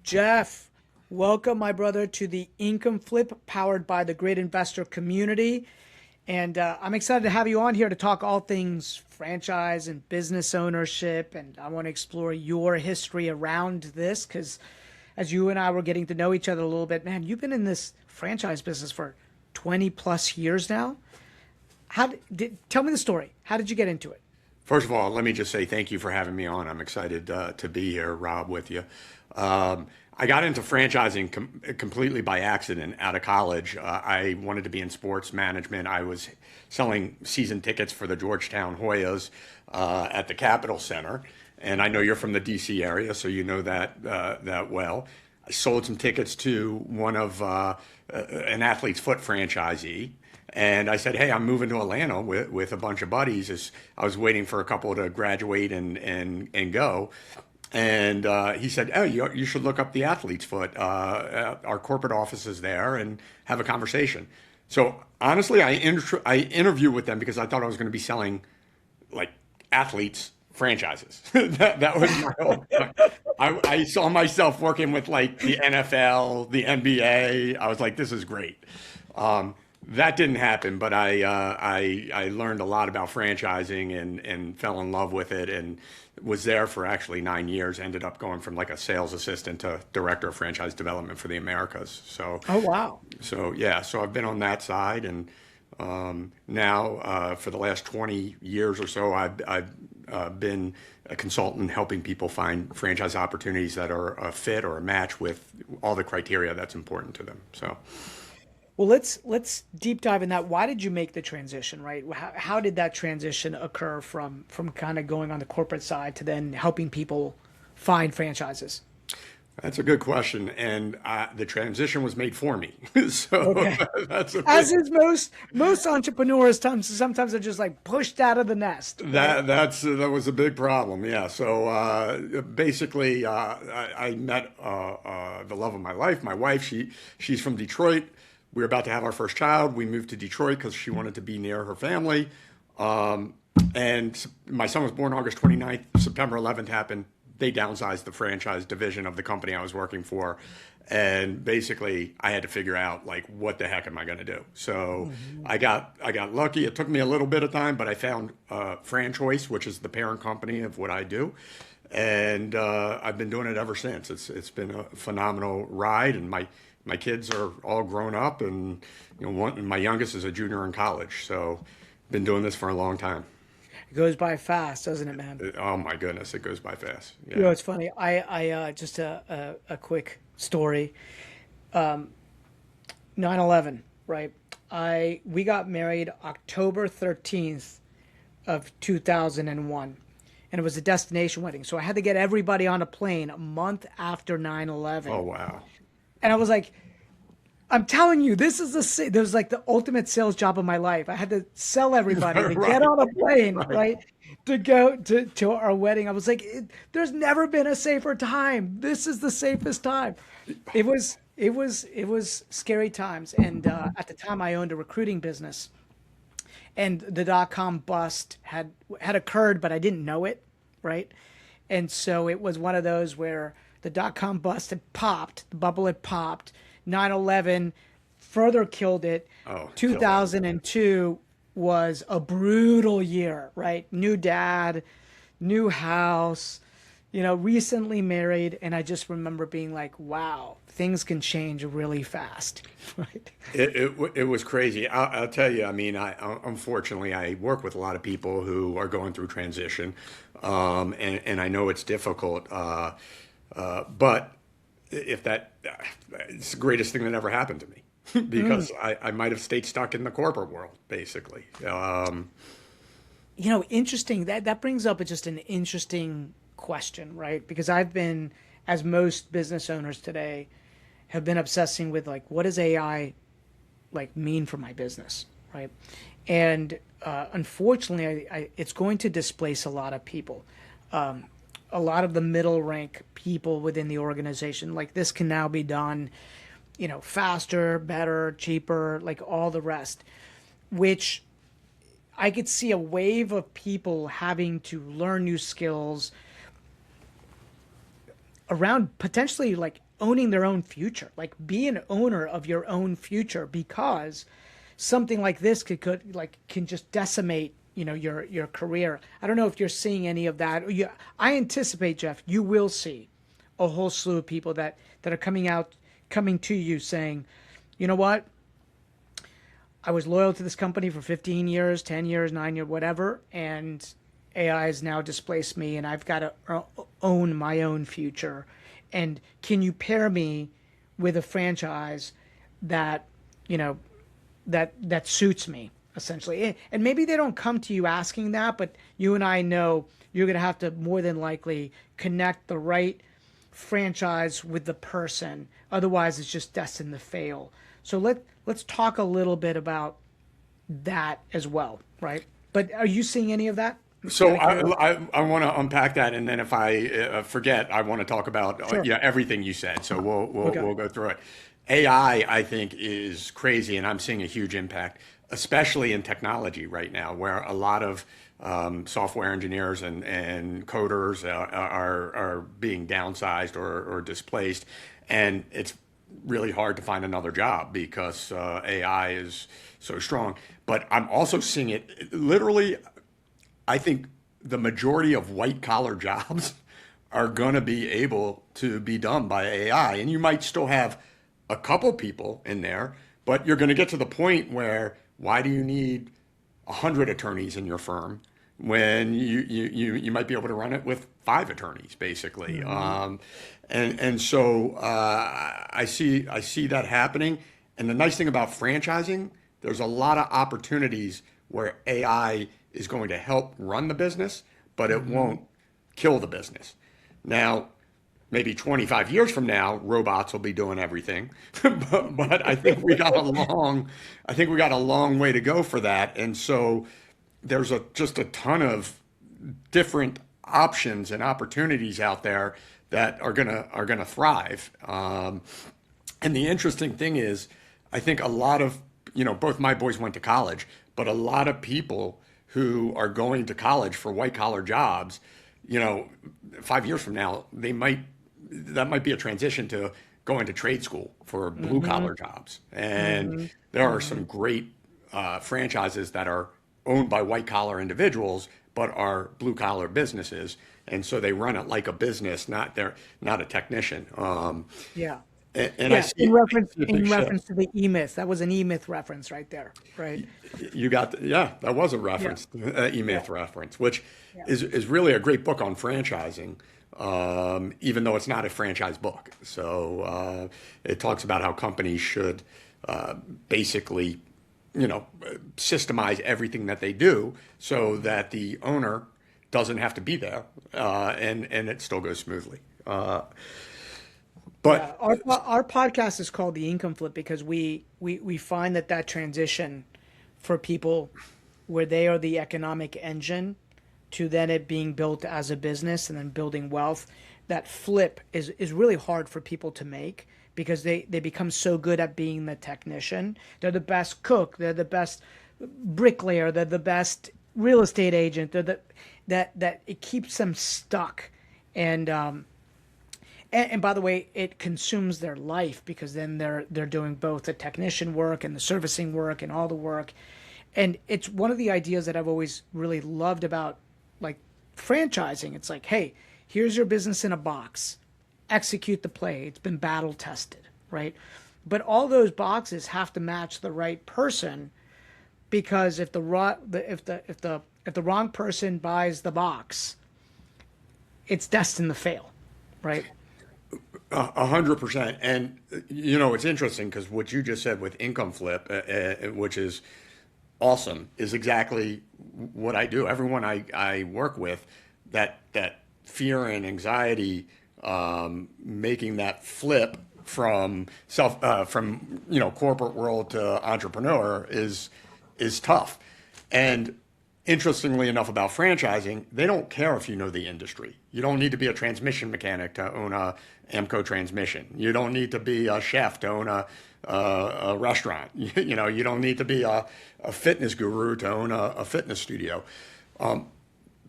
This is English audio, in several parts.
Jeff, welcome, my brother, to the Income Flip powered by the great investor community. And I'm excited to have you on here to talk all things franchise and business ownership. And I want to explore your history around this because as you and I were getting to know each other a little bit, man, you've been in this franchise business for 20 plus years now. Tell me the story. How did you get into it? First of all, let me just say thank you for having me on. I'm excited to be here, Rob, with you. I got into franchising completely by accident out of college. I wanted to be in sports management. I was selling season tickets for the Georgetown Hoyas at the Capitol Center. And I know you're from the DC area, so you know that well. I sold some tickets to one of an Athlete's Foot franchisee. And I said, hey, I'm moving to Atlanta with a bunch of buddies. As I was waiting for a couple to graduate and go. And he said, oh, you should look up the Athlete's Foot. Our corporate office is there and have a conversation. So honestly, I interviewed with them because I thought I was going to be selling like athletes franchises. that was my whole. I saw myself working with like the NFL, the NBA. I was like, this is great. That didn't happen, but I learned a lot about franchising and fell in love with it and was there for actually 9 years. Ended up going from like a sales assistant to director of franchise development for the Americas. So Oh, wow. so yeah, so I've been on that side, and now for the last 20 years or so, I've been a consultant helping people find franchise opportunities that are a fit or a match with all the criteria that's important to them. So. Well, let's deep dive in that. Why did you make the transition, right? How did that transition occur from kind of going on the corporate side to then helping people find franchises? That's a good question, and the transition was made for me. So Okay. that's a As big, is most entrepreneurs, sometimes they're just like pushed out of the nest, right? that was a big problem. Yeah. So basically, I met the love of my life, my wife. She's from Detroit. We were about to have our first child. We moved to Detroit because she wanted to be near her family. And my son was born August 29th. September 11th happened. They downsized the franchise division of the company I was working for. And basically, I had to figure out, like, what the heck am I going to do? So I got lucky. It took me a little bit of time, but I found FranChoice, which is the parent company of what I do. And I've been doing it ever since. It's been a phenomenal ride. And my kids are all grown up, and my youngest is a junior in college. So, been doing this for a long time. It goes by fast, doesn't it, man? Oh my goodness, it goes by fast. You Yeah. know, it's funny. I just a quick story. 9/11, right? We got married October 13th of 2001, and it was a destination wedding. So I had to get everybody on a plane a month after 9/11. Oh wow. And I was like, I'm telling you, this was like the ultimate sales job of my life. I had to sell everybody to Right. get on a plane, Right. right? To go to our wedding. I was like, there's never been a safer time. This is the safest time. It was scary times. And at the time I owned a recruiting business and the dot-com bust had occurred, but I didn't know it, right? And so it was one of those where the dot-com bust had popped, the bubble had popped, 9/11 further killed it. Oh, killed it. 2002 was a brutal year, right? New dad, new house, recently married, and I just remember being like, wow, things can change really fast, right? It was crazy. I'll tell you. I mean, unfortunately I work with a lot of people who are going through transition, and I know it's difficult. But if it's the greatest thing that ever happened to me because I might have stayed stuck in the corporate world, basically. Interesting. That brings up just an interesting question, right? Because I've been, as most business owners today, have been obsessing with like, what does AI like mean for my business, right? And unfortunately, it's going to displace a lot of people. A lot of the middle rank people within the organization. Like this can now be done, faster, better, cheaper, like all the rest, which I could see a wave of people having to learn new skills around potentially like owning their own future. Like, be an owner of your own future, because something like this can just decimate, your career. I don't know if you're seeing any of that. I anticipate, Jeff, you will see a whole slew of people that are coming to you saying, you know what? I was loyal to this company for 15 years, 10 years, 9 years, whatever, and AI has now displaced me, and I've got to own my own future. And can you pair me with a franchise that, that suits me, essentially? And maybe they don't come to you asking that, but you and I know you're going to have to more than likely connect the right franchise with the person. Otherwise, it's just destined to fail. So let's talk a little bit about that as well, right? But are you seeing any of that? So I want to unpack that, and then if I forget, I want to talk about Sure. everything you said. So Okay. we'll go through it. AI, I think, is crazy, and I'm seeing a huge impact, especially in technology right now, where a lot of software engineers and coders are being downsized or displaced, and it's really hard to find another job because AI is so strong. But I'm also seeing it literally. I think the majority of white collar jobs are going to be able to be done by AI. And you might still have a couple people in there, but you're going to get to the point where why do you need 100 attorneys in your firm when you might be able to run it with 5 attorneys, basically. And so I see that happening. And the nice thing about franchising, there's a lot of opportunities where AI is going to help run the business, but it won't kill the business. Now, maybe 25 years from now, robots will be doing everything, but I think we got a long way to go for that. And so there's just a ton of different options and opportunities out there that are gonna thrive. And the interesting thing is, I think a lot of both my boys went to college, but a lot of people who are going to college for white collar jobs, 5 years from now, that might be a transition to going to trade school for blue collar jobs. And there are some great franchises that are owned by white collar individuals, but are blue collar businesses. And so they run it like a business, not a technician. Yeah. And I Yeah. see, In I reference see a in big shift. reference to the E-Myth. That was an E-Myth reference right there. Right. Yeah, that was a Yeah. reference, Yeah. E-Myth reference, which Yeah. is really a great book on franchising, even though it's not a franchise book. So it talks about how companies should basically, systemize everything that they do so that the owner doesn't have to be there, and it still goes smoothly. Yeah, But our podcast is called the Income Flip because we find that transition for people where they are the economic engine to then it being built as a business and then building wealth, that flip is really hard for people to make because they become so good at being the technician. They're the best cook, they're the best bricklayer, they're the best real estate agent. That it keeps them stuck. And and by the way, it consumes their life because then they're doing both the technician work and the servicing work and all the work. And it's one of the ideas that I've always really loved about like franchising. It's like, hey, here's your business in a box. Execute the play. It's been battle tested, right? But all those boxes have to match the right person because if the wrong person buys the box, it's destined to fail, right? 100%. And it's interesting because what you just said with income flip, which is awesome, is exactly what I do. Everyone I work with, that fear and anxiety, making that flip from corporate world to entrepreneur is tough. And interestingly enough about franchising, they don't care if you know the industry. You don't need to be a transmission mechanic to own a Amco transmission. You don't need to be a chef to own a restaurant. You don't need to be a fitness guru to own a fitness studio.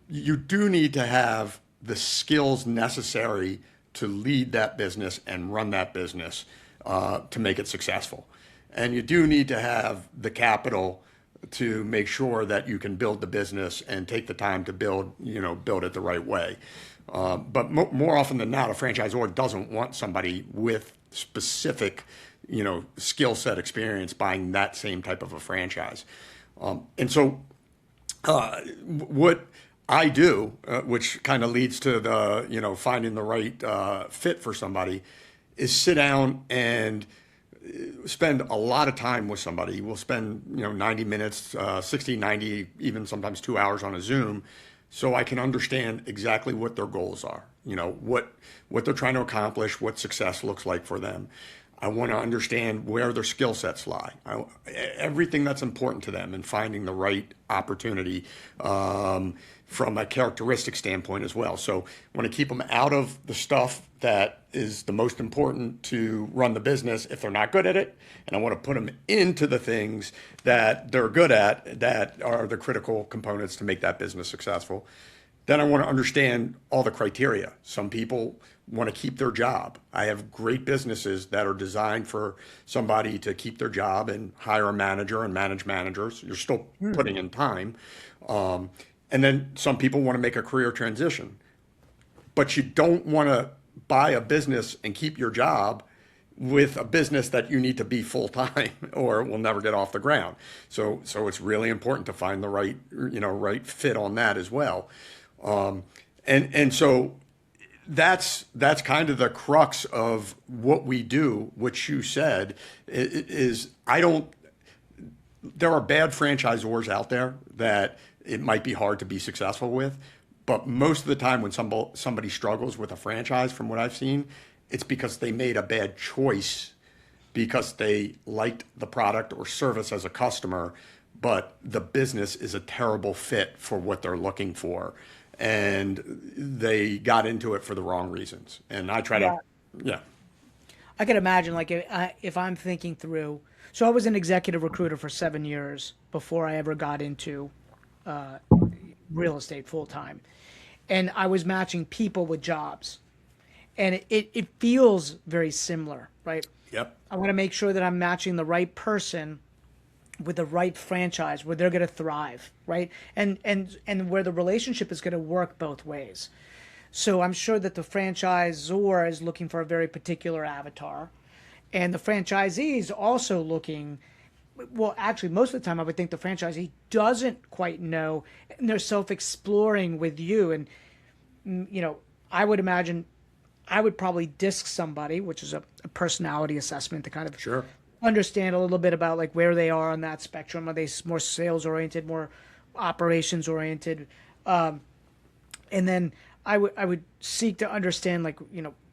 You do need to have the skills necessary to lead that business and run that business to make it successful. And you do need to have the capital to make sure that you can build the business and take the time to build it the right way. But more often than not, a franchisor doesn't want somebody with specific, skill set experience buying that same type of a franchise. And so what I do, which kind of leads to the, finding the right fit for somebody, is sit down and spend a lot of time with somebody. We'll spend, 90 minutes, 60, 90, even sometimes 2 hours on a Zoom, so I can understand exactly what their goals are, what they're trying to accomplish, what success looks like for them. I want to understand where their skill sets lie, everything that's important to them, and finding the right opportunity from a characteristic standpoint as well. So I want to keep them out of the stuff that is the most important to run the business if they're not good at it. And I want to put them into the things that they're good at that are the critical components to make that business successful. Then I want to understand all the criteria. Some people want to keep their job. I have great businesses that are designed for somebody to keep their job and hire a manager and manage managers. You're still putting in time. And then some people want to make a career transition. But you don't want to buy a business and keep your job with a business that you need to be full time or it will never get off the ground. So it's really important to find the right fit on that as well. And so that's kind of the crux of what we do, which you said is there are bad franchisors out there that it might be hard to be successful with. But most of the time when somebody struggles with a franchise, from what I've seen, it's because they made a bad choice because they liked the product or service as a customer, but the business is a terrible fit for what they're looking for. And they got into it for the wrong reasons. And I try to, yeah. I can imagine, like, if I'm thinking through. So I was an executive recruiter for 7 years before I ever got into real estate full time, and I was matching people with jobs, and it feels very similar, right? Yep. I want to make sure that I'm matching the right person with the right franchise where they're going to thrive, right? And where the relationship is going to work both ways. So I'm sure that the franchisor is looking for a very particular avatar, and the franchisee is also looking. Well, actually, most of the time, I would think the franchisee doesn't quite know, and they're self-exploring with you. And, I would imagine I would probably disc somebody, which is a personality assessment to kind of Sure. understand a little bit about like where they are on that spectrum. Are they more sales-oriented, more operations-oriented? And then I would seek to understand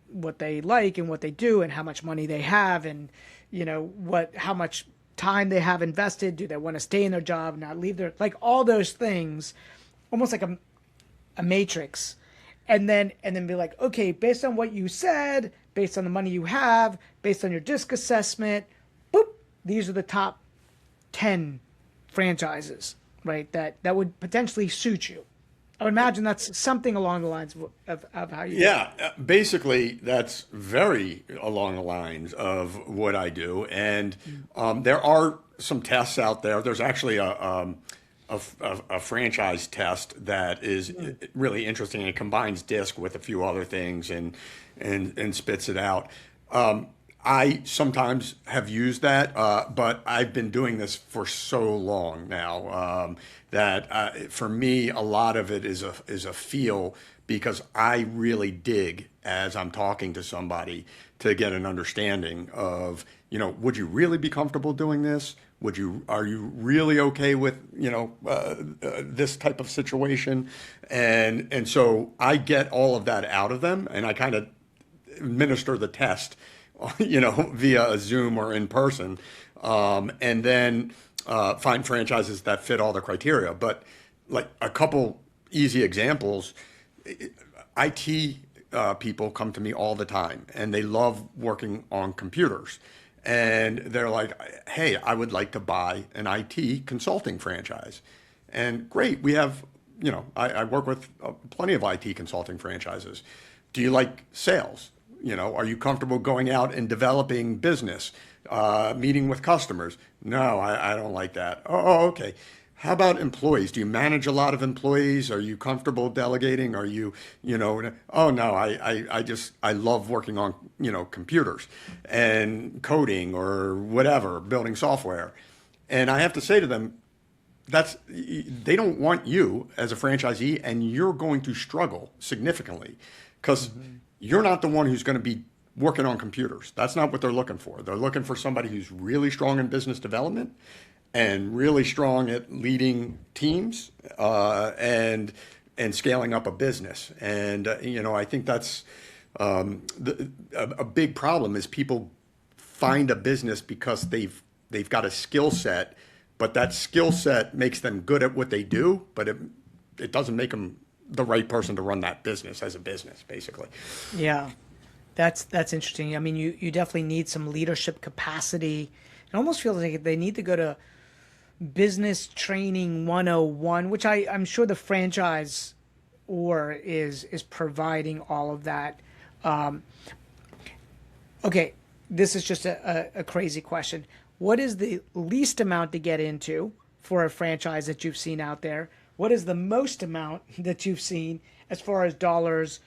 what they like and what they do and how much money they have and, how much time they have invested. Do they want to stay in their job, not leave their, like all those things, almost like a matrix. And then be like, okay, based on what you said, based on the money you have, based on your disc assessment, boop, these are the top 10 franchises, right? That would potentially suit you. I would imagine that's something along the lines of how you. Yeah, basically that's very along the lines of what I do, and there are some tests out there. There's actually a franchise test that is really interesting. It combines DISC with a few other things and spits it out. I sometimes have used that, but I've been doing this for so long now that for me, a lot of it is a feel, because I really dig as I'm talking to somebody to get an understanding of, would you really be comfortable doing this? Are you really okay with, this type of situation? And so I get all of that out of them, and I kind of administer the test, via a Zoom or in person, and then find franchises that fit all the criteria. But like a couple easy examples, IT people come to me all the time, and they love working on computers. And they're like, hey, I would like to buy an IT consulting franchise. And great, we have, I work with plenty of IT consulting franchises. Do you like sales? Are you comfortable going out and developing business, meeting with customers? No, I don't like that. Oh, okay. How about employees? Do you manage a lot of employees? Are you comfortable delegating? Are you, oh no, I love working on, computers and coding or whatever, building software. And I have to say to them, they don't want you as a franchisee, and you're going to struggle significantly because you're not the one who's going to be working on computers. That's not what they're looking for. They're looking for somebody who's really strong in business development and really strong at leading teams and scaling up a business. And I think that's a big problem is people find a business because they've got a skill set, but that skill set makes them good at what they do, but it doesn't make them the right person to run that business as a business, basically. Yeah, that's interesting. I mean, you definitely need some leadership capacity. It almost feels like they need to go to business training 101, which I'm sure the franchise or is providing all of that. Okay, this is just a crazy question. What is the least amount to get into for a franchise that you've seen out there? What is the most amount that you've seen as far as dollars,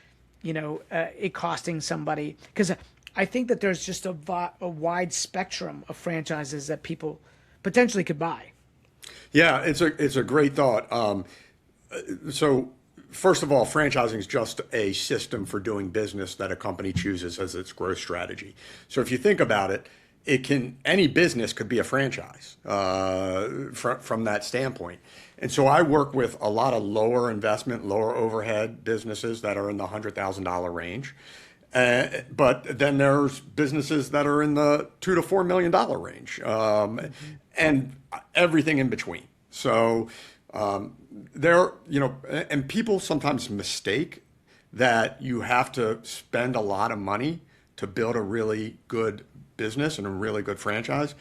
it costing somebody? Because I think that there's just a wide spectrum of franchises that people potentially could buy. Yeah, it's a great thought. So first of all, franchising is just a system for doing business that a company chooses as its growth strategy. So if you think about it, any business could be a franchise from that standpoint. And so I work with a lot of lower investment, lower overhead businesses that are in the $100,000 range. But then there's businesses that are in the $2 to $4 million range, and everything in between. So and people sometimes mistake that you have to spend a lot of money to build a really good business and a really good franchise.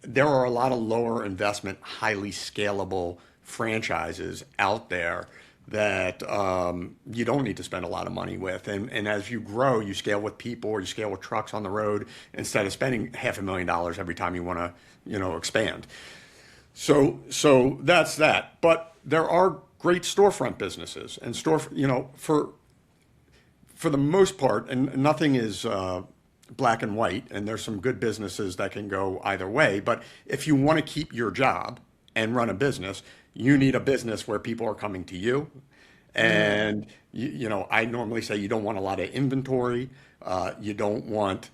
There are a lot of lower investment, highly scalable franchises out there that you don't need to spend a lot of money with. And as you grow, you scale with people or you scale with trucks on the road instead of spending $500,000 every time you want to, expand. So that's that. But there are great storefront businesses and for the most part, and nothing is black and white, and there's some good businesses that can go either way. But if you want to keep your job and run a business, you need a business where people are coming to you. And, I normally say you don't want a lot of inventory. You don't want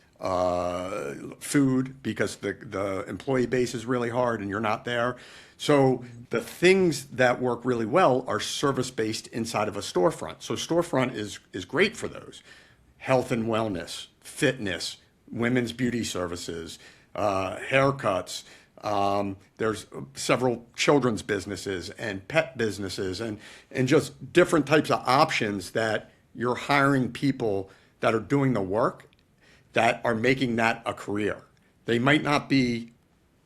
food because the employee base is really hard and you're not there. So the things that work really well are service-based inside of a storefront. So storefront is great for those. Health and wellness, fitness, women's beauty services, haircuts. There's several children's businesses and pet businesses and just different types of options that you're hiring people that are doing the work that are making that a career. They might not be,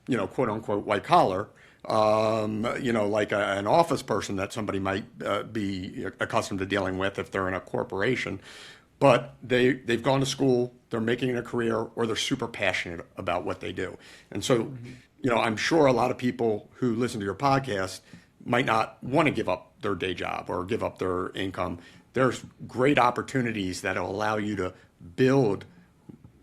quote unquote, white collar, like an office person that somebody might be accustomed to dealing with if they're in a corporation. But they've gone to school, they're making it a career, or they're super passionate about what they do. And so, I'm sure a lot of people who listen to your podcast might not want to give up their day job or give up their income. There's great opportunities that will allow you to build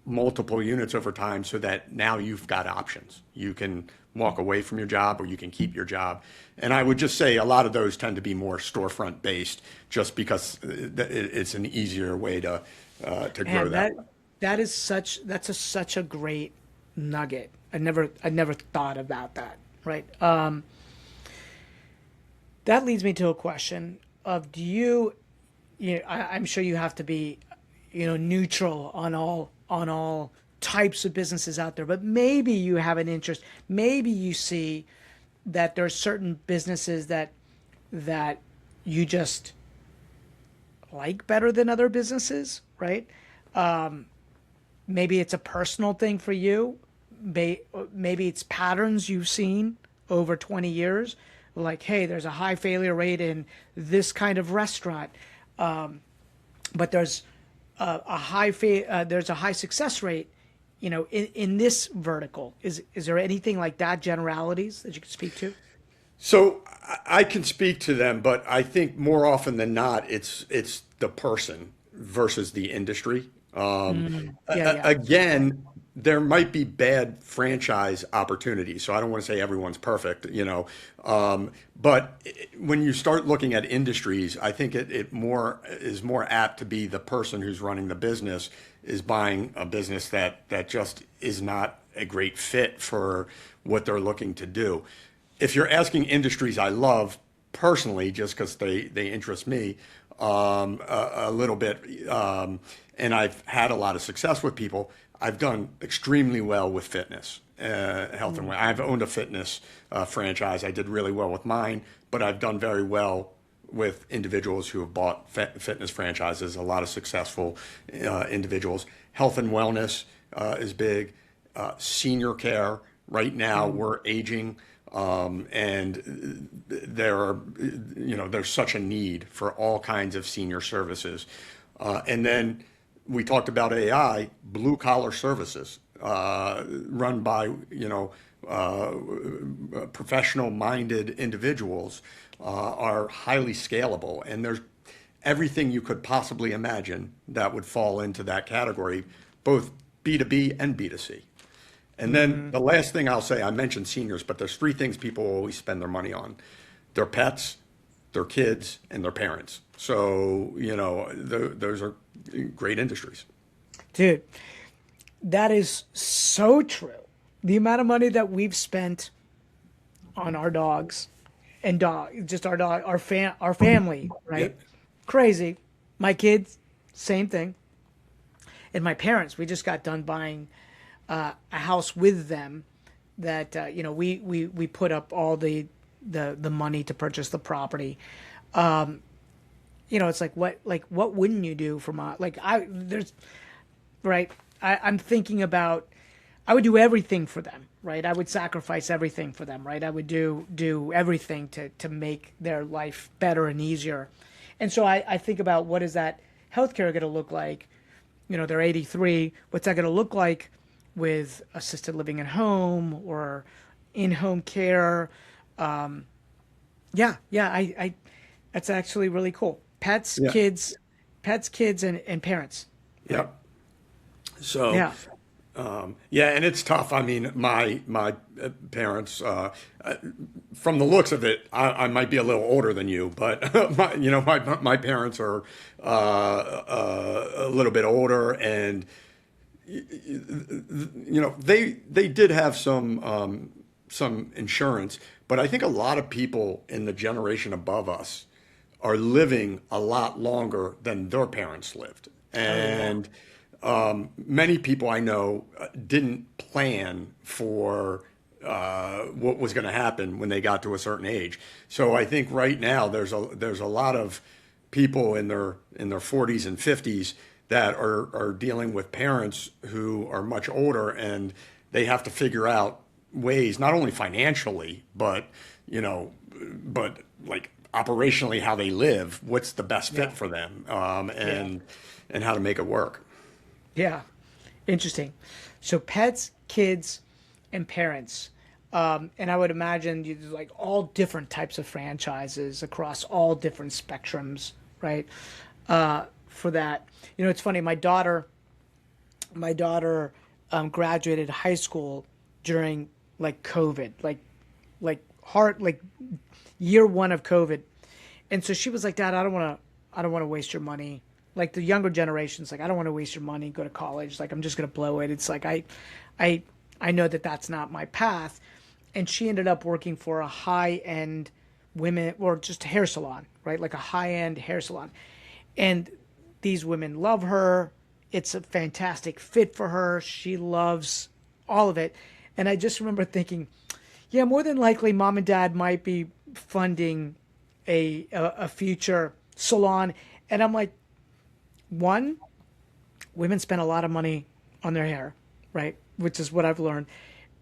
multiple units over time so that now you've got options. You can walk away from your job or you can keep your job. And I would just say a lot of those tend to be more storefront based just because it's an easier way to grow that. That's such a great nugget. I never thought about that. Right. That leads me to a question of I'm sure you have to be, neutral on all types of businesses out there, but maybe you have an interest. Maybe you see that there are certain businesses that you just like better than other businesses, right? Maybe it's a personal thing for you. Maybe it's patterns you've seen over 20 years. Like, hey, there's a high failure rate in this kind of restaurant. But there's there's a high success rate, in this vertical. Is there anything like that, generalities that you could speak to? So I can speak to them, but I think more often than not, it's the person versus the industry. Yeah, yeah. Again, there might be bad franchise opportunities, so I don't want to say everyone's perfect, but when you start looking at industries, I think it more is more apt to be the person who's running the business is buying a business that just is not a great fit for what they're looking to do. If you're asking industries I love personally, just because they interest me a little bit, and I've had a lot of success with people, I've done extremely well with fitness, health and wellness. I've owned a fitness franchise. I did really well with mine, but I've done very well with individuals who have bought fitness franchises, a lot of successful individuals. Health and wellness is big. Senior care, right now we're aging. And there's such a need for all kinds of senior services. And then we talked about AI, blue collar services, run by, professional minded individuals, are highly scalable. And there's everything you could possibly imagine that would fall into that category, both B2B and B2C. And then the last thing I'll say, I mentioned seniors, but there's three things people always spend their money on: their pets, their kids, and their parents. So, those are great industries. Dude, that is so true. The amount of money that we've spent on our dogs and just our dog, our family, right? Yeah. Crazy. My kids, same thing. And my parents, we just got done buying a house with them that we put up all the money to purchase the property. It's like what wouldn't you do for my right. I'm thinking about, I would do everything for them, right? I would sacrifice everything for them, right? I would do everything to make their life better and easier. And so I think about, what is that healthcare going to look like? They're 83. What's that going to look like with assisted living at home or in-home care? I that's actually really cool. Pets, Yeah. kids, and parents. Yep. So, Yeah. yeah, and it's tough. I mean, my parents, from the looks of it, I might be a little older than you, but my parents are a little bit older, and they did have some insurance, but I think a lot of people in the generation above us are living a lot longer than their parents lived, and many people I know didn't plan for what was going to happen when they got to a certain age. So I think right now there's a lot of people in their 40s and 50s that are dealing with parents who are much older, and they have to figure out ways, not only financially, but like operationally, how they live, what's the best fit for them, and how to make it work. Yeah. Interesting. So pets, kids, and parents. And I would imagine you like all different types of franchises across all different spectrums, right? For that. It's funny. My daughter graduated high school during like COVID, like year one of COVID. And so she was like, Dad, I don't want to waste your money. Like the younger generations, like, I don't want to waste your money, go to college. Like, I'm just going to blow it. It's like, I know that that's not my path. And she ended up working for a high-end women, or just a hair salon, right? Like a high-end hair salon. And these women love her. It's a fantastic fit for her. She loves all of it. And I just remember thinking, yeah, more than likely mom and dad might be funding a future salon. And I'm like, one, women spend a lot of money on their hair, right? Which is what I've learned.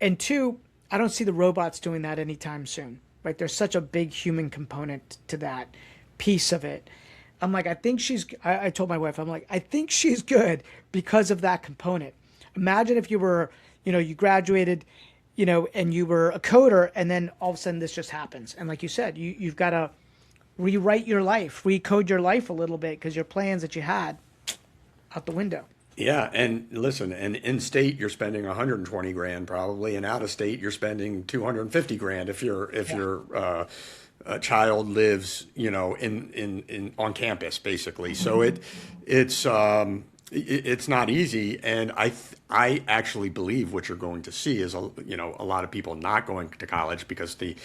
And two, I don't see the robots doing that anytime soon, right? There's such a big human component to that piece of it. I'm like, I think I told my wife, I'm like, I think she's good because of that component. Imagine if you were, you graduated, and you were a coder, and then all of a sudden this just happens. And like you said, you've got to rewrite your life, recode your life a little bit because your plans that you had out the window. Yeah, and listen, and in state you're spending 120 grand probably, and out of state you're spending 250 grand if Yeah. your a child lives, in on campus basically. So it's not easy, and I actually believe what you're going to see is a lot of people not going to college because the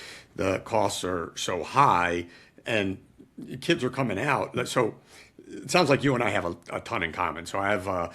costs are so high, and kids are coming out. So it sounds like you and I have a ton in common. So I have a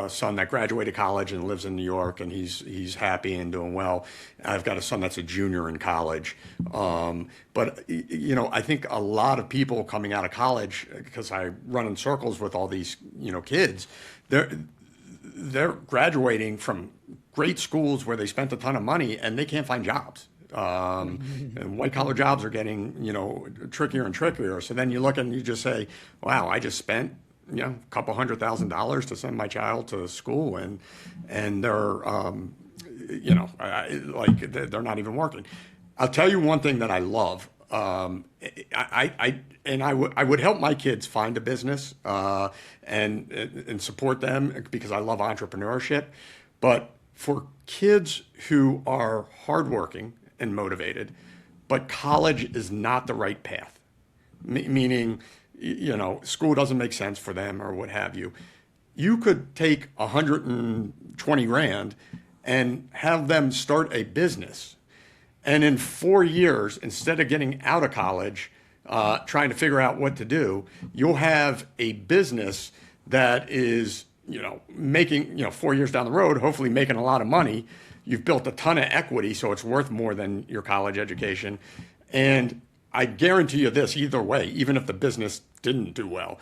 son that graduated college and lives in New York, and he's happy and doing well. I've got a son that's a junior in college. But I think a lot of people coming out of college, because I run in circles with all these kids, they're graduating from great schools where they spent a ton of money and they can't find jobs. And white collar jobs are getting, trickier and trickier. So then you look and you just say, wow, I just spent, a couple $100,000 to send my child to school, and they're, they're not even working. I'll tell you one thing that I love. I would help my kids find a business, and support them because I love entrepreneurship. But for kids who are hardworking and motivated, but college is not the right path, meaning, school doesn't make sense for them or what have you. You could take 120 grand and have them start a business. And in 4 years, instead of getting out of college, trying to figure out what to do, you'll have a business that is, making, 4 years down the road, hopefully making a lot of money. You've built a ton of equity, so it's worth more than your college education. And I guarantee you this, either way, even if the business didn't do well,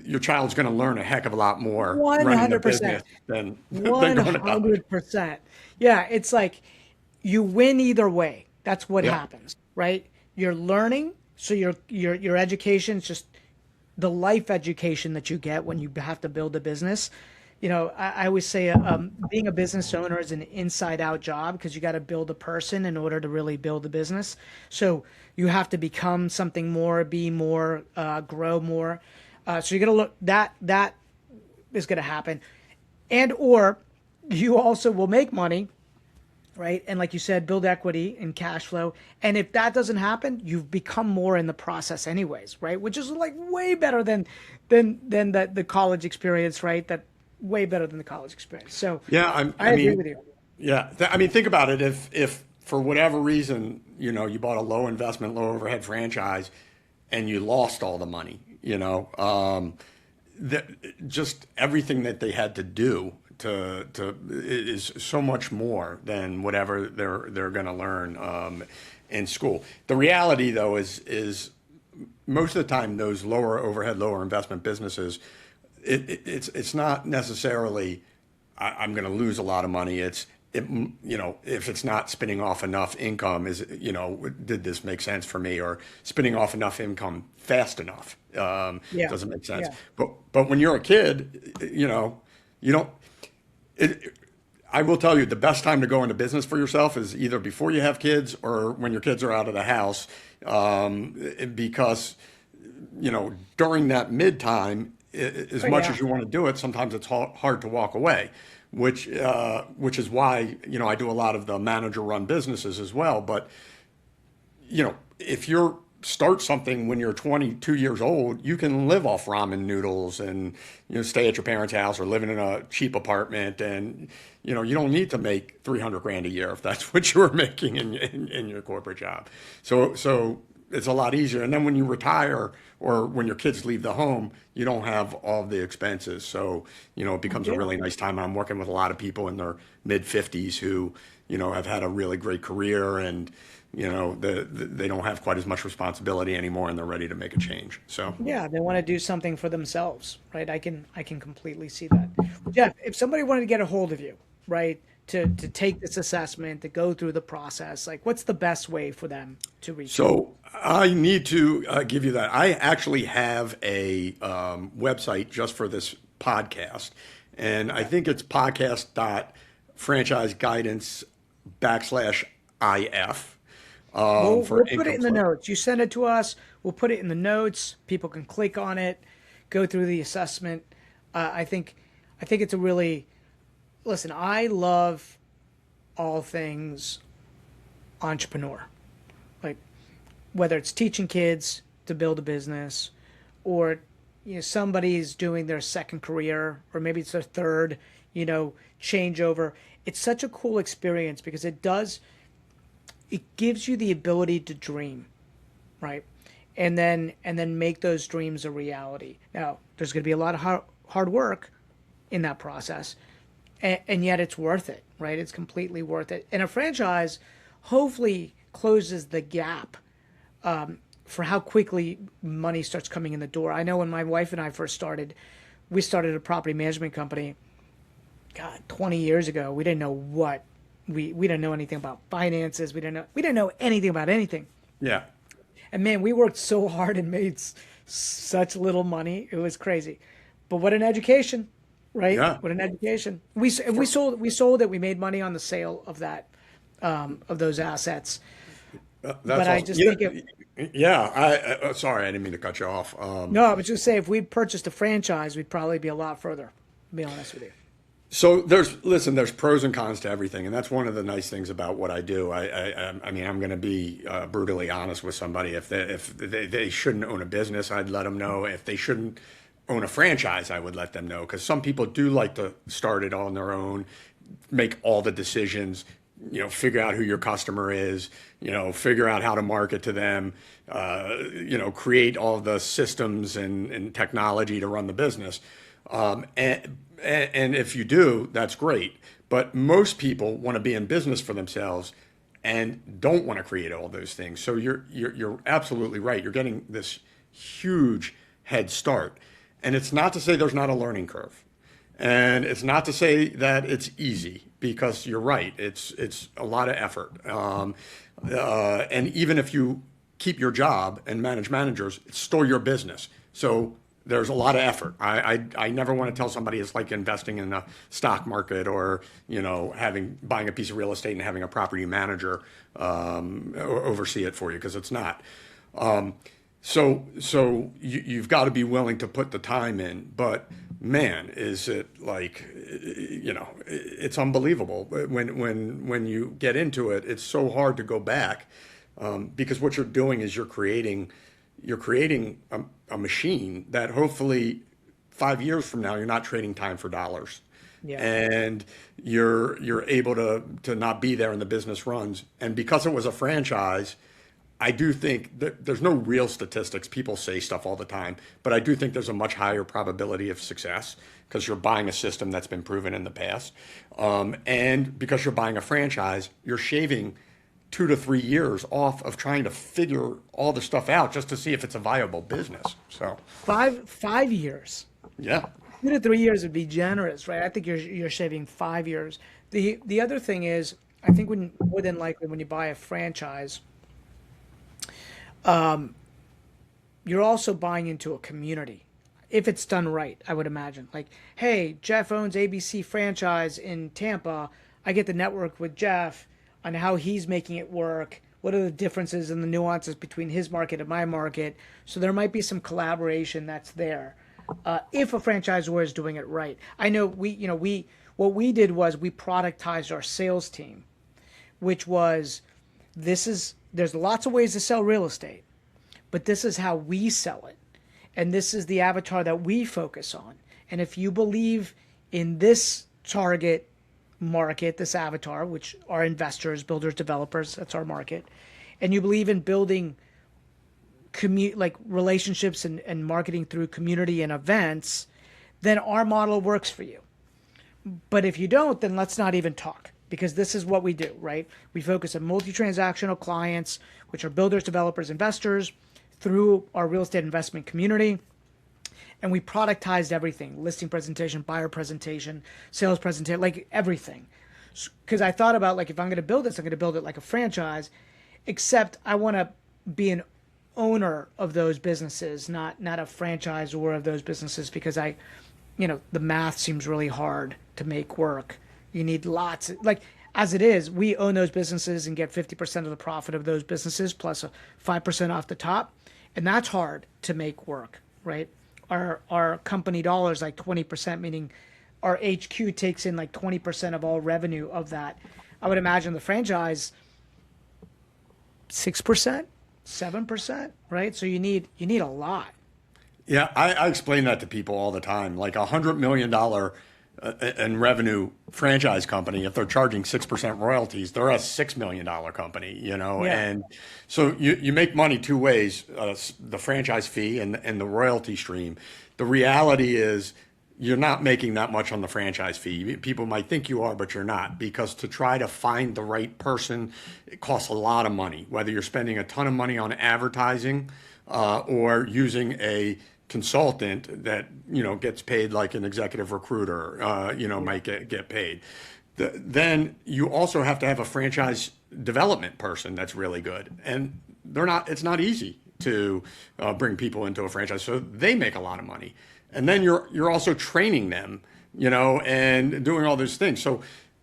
your child's going to learn a heck of a lot more running the 100%. business than going to college. 100%. Yeah, it's like you win either way. That's what Yeah. happens, right? You're learning, so your education is just the life education that you get when you have to build a business. I always say being a business owner is an inside out job because you got to build a person in order to really build a business. So you have to become something more, be more, grow more. So you're going to look that is going to happen. And or you also will make money, right? And like you said, build equity and cash flow. And if that doesn't happen, you've become more in the process anyways, right? Which is like way better than the college experience, right? That way better than the college experience. So Yeah, I agree with you. yeah. Think about it. If for whatever reason, you bought a low investment, low overhead franchise, and you lost all the money, just everything that they had to do to is so much more than whatever they're going to learn in school. The reality, though, is most of the time those lower overhead, lower investment businesses, it's not necessarily I'm going to lose a lot of money. If it's not spinning off enough income, did this make sense for me, or spinning off enough income fast enough? Yeah. Doesn't make sense. Yeah. But when you're a kid, you don't. I will tell you, the best time to go into business for yourself is either before you have kids or when your kids are out of the house, because during that mid time, as Oh, much yeah. as you want to do it, sometimes it's hard to walk away, which is why I do a lot of the manager run businesses as well. But if you start something when you're 22 years old, you can live off ramen noodles and stay at your parents' house or living in a cheap apartment, and you don't need to make 300 grand a year if that's what you were making in your corporate job. So it's a lot easier. And then when you retire or when your kids leave the home, you don't have all the expenses. So it becomes a Yeah. really nice time. I'm working with a lot of people in their mid 50s who have had a really great career, and they don't have quite as much responsibility anymore, and they're ready to make a change. So Yeah, they want to do something for themselves, right? I can completely see that. Jeff, if somebody wanted to get a hold of you, right, to take this assessment, to go through the process? Like, what's the best way for them to reach you? So I need to give you that. I actually have a website just for this podcast, and I Okay. think it's podcast.franchiseguidance/if for We'll put it income in the flow. notes. You send it to us. We'll put it in the notes. People can click on it, go through the assessment. I think it's a really listen. I love all things entrepreneur. Like whether it's teaching kids to build a business, or somebody's doing their second career, or maybe it's their third, changeover. It's such a cool experience because it gives you the ability to dream, right? And then make those dreams a reality. Now, there's going to be a lot of hard work in that process, and yet it's worth it, right? It's completely worth it. And a franchise hopefully closes the gap for how quickly money starts coming in the door. I know when my wife and I first started, we started a property management company. God, 20 years ago, we didn't know what we didn't know anything about finances. We didn't know anything about anything. Yeah, And man, we worked so hard and made such little money. It was crazy. But what an education, right? yeah. What an education. We sold it. We made money on the sale of that of those assets. That's But I awesome. just think it. Yeah. Sorry, I didn't mean to cut you off. No, I was just say if we'd purchased a franchise, we'd probably be a lot further. To be honest with you. So there's pros and cons to everything, and that's one of the nice things about what I do. I mean, I'm going to be brutally honest with somebody. If they shouldn't own a business, I'd let them know. If they shouldn't own a franchise, I would let them know. Because some people do like to start it on their own, make all the decisions, figure out who your customer is, figure out how to market to them, create all the systems and technology to run the business. And if you do, that's great. But most people want to be in business for themselves and don't want to create all those things. So you're absolutely right. You're getting this huge head start. And it's not to say there's not a learning curve. And it's not to say that it's easy, because you're right. It's a lot of effort. And even if you keep your job and manage managers, it's still your business. So there's a lot of effort. I never want to tell somebody it's like investing in the stock market, or buying a piece of real estate and having a property manager oversee it for you, because it's not. So you've got to be willing to put the time in. But man, is it like, it's unbelievable when you get into it. It's so hard to go back, because what you're doing is you're creating a machine that hopefully 5 years from now you're not trading time for dollars, Yeah. and you're able to not be there and the business runs. And because it was a franchise, I do think that there's no real statistics. People say stuff all the time, but I do think there's a much higher probability of success because you're buying a system that's been proven in the past, and because you're buying a franchise, you're shaving 2 to 3 years off of trying to figure all the stuff out just to see if it's a viable business. So, 5 years. yeah, 2 to 3 years would be generous, right? I think you're shaving 5 years. The other thing is, I think more than likely when you buy a franchise, you're also buying into a community. If it's done right, I would imagine. Like, hey, Jeff owns ABC franchise in Tampa. I get to network with Jeff on how he's making it work. What are the differences and the nuances between his market and my market? So there might be some collaboration that's there. If a franchisor is doing it right. I know what we did was we productized our sales team, which was there's lots of ways to sell real estate, but this is how we sell it. And this is the avatar that we focus on. And if you believe in this target market, this avatar, which are investors, builders, developers, that's our market, and you believe in building like relationships and marketing through community and events, then our model works for you. But if you don't, then let's not even talk, because this is what we do, right? We focus on multi-transactional clients, which are builders, developers, investors, through our real estate investment community. and we productized everything: listing presentation, buyer presentation, sales presentation, like everything. Because I thought about, like, if I'm going to build this, I'm going to build it like a franchise, except I want to be an owner of those businesses, not a franchisor of those businesses, because the math seems really hard to make work. You need lots like, as it is, we own those businesses and get 50% of the profit of those businesses plus a 5% off the top, and that's hard to make work, right? Our company dollars like 20%, meaning our HQ takes in like 20% of all revenue of that. I would imagine the franchise 6%, 7%, right? So you need a lot. Yeah, I explain that to people all the time. Like $100 million in revenue franchise company, if they're charging 6% royalties, they're a $6 million company, Yeah. And so you make money two ways: the franchise fee and the royalty stream. The reality is you're not making that much on the franchise fee. People might think you are, but you're not, because to try to find the right person, it costs a lot of money. Whether you're spending a ton of money on advertising or using a consultant that gets paid like an executive recruiter might get paid. Then you also have to have a franchise development person that's really good, and it's not easy to bring people into a franchise, so they make a lot of money. And then you're also training them, and doing all those things. So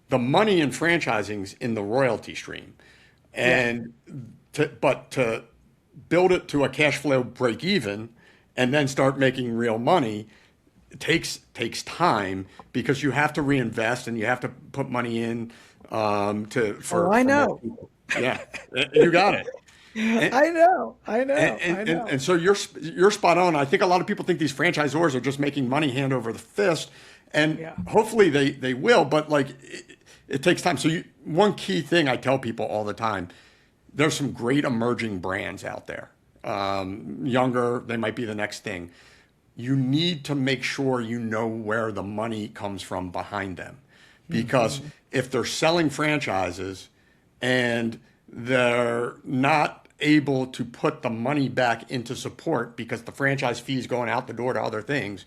the money in franchising's in the royalty stream, and to build it to a cash flow break even and then start making real money, it takes time, because you have to reinvest and you have to put money in I know. more people. Yeah, you got it. And, I know. and so you're spot on. I think a lot of people think these franchisors are just making money hand over the fist, and hopefully they will. But like it takes time. So one key thing I tell people all the time: there's some great emerging brands out there. Younger, they might be the next thing. You need to make sure you know where the money comes from behind them, because if they're selling franchises and they're not able to put the money back into support because the franchise fee is going out the door to other things,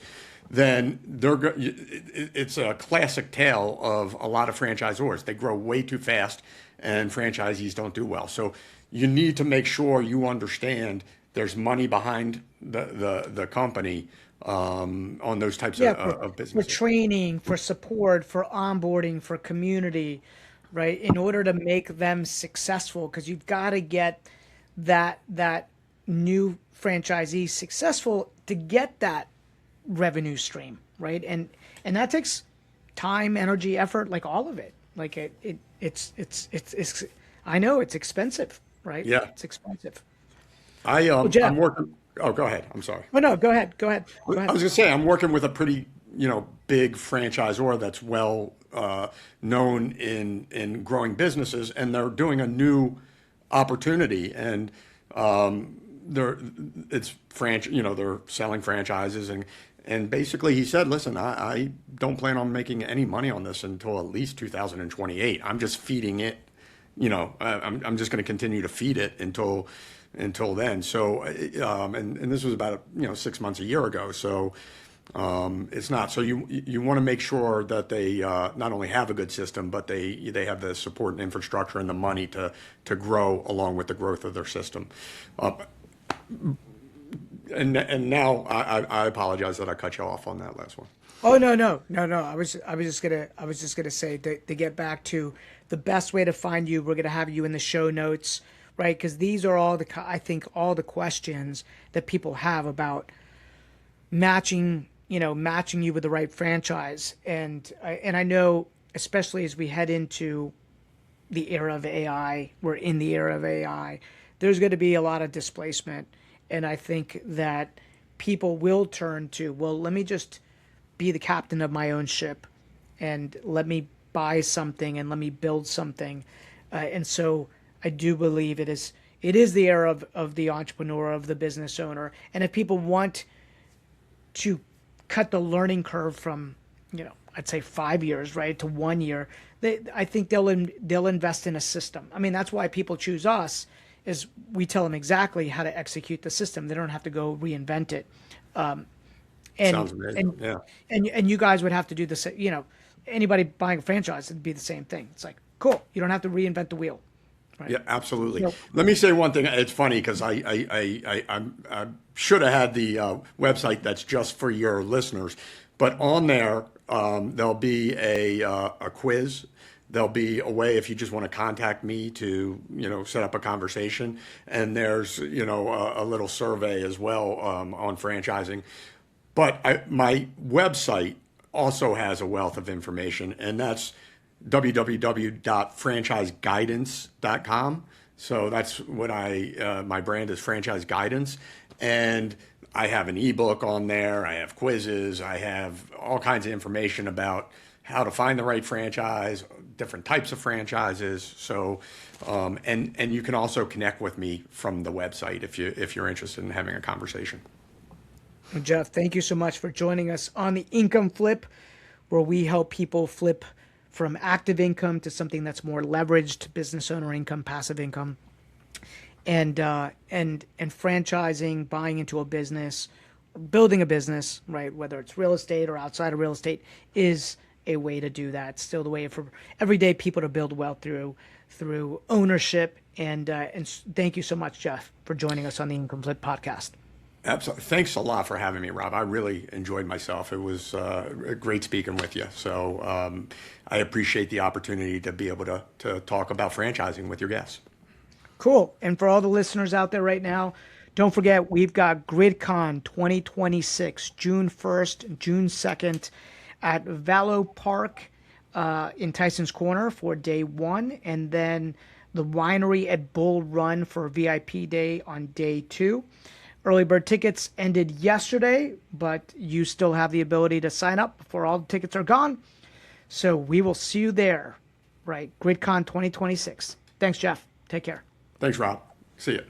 then it's a classic tale of a lot of franchisors. They grow way too fast and franchisees don't do well. So you need to make sure you understand there's money behind the company on those types of businesses. For training, for support, for onboarding, for community, right? In order to make them successful, because you've got to get that new franchisee successful to get that revenue stream, right? And that takes time, energy, effort, like all of it. Like it's I know it's expensive, right? Yeah. It's expensive. Jeff, I'm working. Oh, go ahead. I'm sorry. Oh no, go ahead. I was going to say, I'm working with a pretty, big franchisor that's well known in growing businesses, and they're doing a new opportunity, and they're selling franchises, and basically he said, listen, I don't plan on making any money on this until at least 2028. I'm just feeding it, I'm just going to continue to feed it until then. So, and this was about 6 months, a year ago. So it's not. So you want to make sure that they not only have a good system, but they have the support and infrastructure and the money to grow along with the growth of their system. And now I apologize that I cut you off on that last one. Oh no. I was just gonna say to get back to the best way to find you. We're gonna have you in the show notes, right? Because these are all all the questions that people have about matching you with the right franchise. And I know, especially as we head into the era of AI, we're in the era of AI. There's going to be a lot of displacement, and I think that people will turn to, well, let me just be the captain of my own ship, and let me buy something and let me build something. And so I do believe it is the era of the entrepreneur, of the business owner. And if people want to cut the learning curve from, I'd say 5 years, right, to 1 year, I think they'll invest in a system. I mean, that's why people choose us, is we tell them exactly how to execute the system. They don't have to go reinvent it. And Sounds amazing. and Yeah. and you guys would have to do the same. Anybody buying a franchise, it'd be the same thing. It's like, cool, you don't have to reinvent the wheel, right? Yeah, absolutely. So, Let me say one thing. It's funny because I should have had the website that's just for your listeners, but on there there'll be a quiz. There'll be a way if you just want to contact me to set up a conversation, and there's a little survey as well on franchising. But my website also has a wealth of information, and that's www.franchiseguidance.com. So that's what my brand is, Franchise Guidance. And I have an ebook on there. I have quizzes. I have all kinds of information about how to find the right franchise, different types of franchises. So, and you can also connect with me from the website if you're interested in having a conversation. Jeff, thank you so much for joining us on the Income Flip, where we help people flip from active income to something that's more leveraged, business owner income, passive income, and franchising, buying into a business, building a business, right? Whether it's real estate or outside of real estate, is a way to do that. It's still the way for everyday people to build wealth through ownership. And thank you so much, Jeff, for joining us on the Income Flip podcast. Absolutely. Thanks a lot for having me, Rob. I really enjoyed myself. It was great speaking with you. So I appreciate the opportunity to be able to talk about franchising with your guests. Cool. And for all the listeners out there right now, don't forget, we've got GridCon 2026, June 1st, June 2nd at Valo Park in Tyson's Corner for day one. And then the winery at Bull Run for VIP day on day two. Early bird tickets ended yesterday, but you still have the ability to sign up before all the tickets are gone. So we will see you there, right? GridCon 2026. Thanks, Jeff. Take care. Thanks, Rob. See you.